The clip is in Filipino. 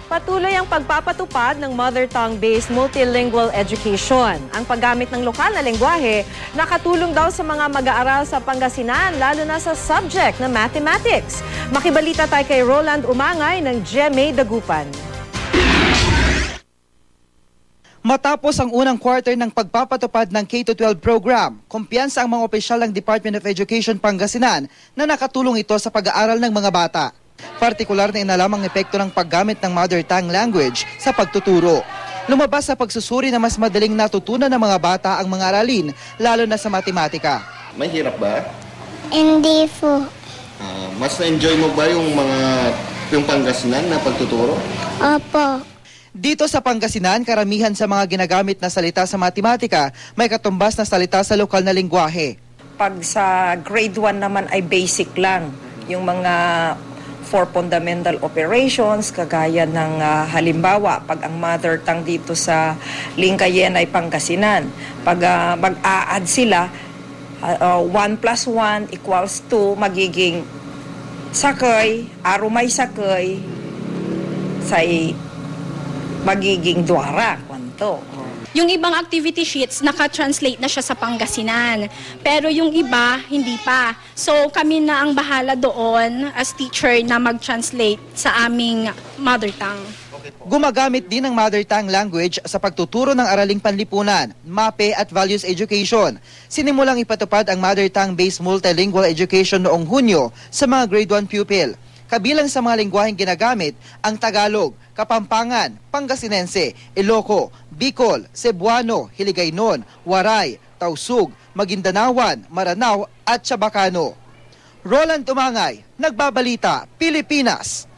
Patuloy ang pagpapatupad ng mother tongue-based multilingual education. Ang paggamit ng lokal na lengguwahe nakatulong daw sa mga mag-aaral sa Pangasinan, lalo na sa subject na mathematics. Makibalita tayo kay Roland Umangay ng GMA Dagupan. Matapos ang unang quarter ng pagpapatupad ng K-12 program, kumpiyansa ang mga opisyal ng Department of Education Pangasinan na nakatulong ito sa pag-aaral ng mga bata. Partikular na inalam ang epekto ng paggamit ng mother tongue language sa pagtuturo. Lumabas sa pagsusuri na mas madaling natutunan ng mga bata ang mga aralin, lalo na sa matematika. May hirap ba? Hindi po. Mas na-enjoy mo ba yung Pangasinan na pagtuturo? Opo. Dito sa Pangasinan, karamihan sa mga ginagamit na salita sa matematika may katumbas na salita sa lokal na lengguwahe. Pag sa grade 1 naman ay basic lang. Yung mga for fundamental operations, kagaya ng halimbawa, pag ang mother tongue dito sa Lingayen ay Pangasinan, pag mag-a-add sila, 1 plus 1 equals 2, magiging sakay, arumay sakay, say magiging dwara, kwanto. Yung ibang activity sheets, naka-translate na siya sa Pangasinan. Pero yung iba, hindi pa. So kami na ang bahala doon as teacher na mag-translate sa aming mother tongue. Gumagamit din ng mother tongue language sa pagtuturo ng araling panlipunan, MAPE at Values Education. Sinimulang ipatupad ang mother tongue-based multilingual education noong Hunyo sa mga grade 1 pupil. Kabilang sa mga lengguwaheng ginagamit ang Tagalog, Kapampangan, Pangasinense, Iloco, Bicol, Cebuano, Hiligaynon, Waray, Tausug, Magindanawan, Maranao at Chabacano. Roland Umangay, Nagbabalita, Pilipinas.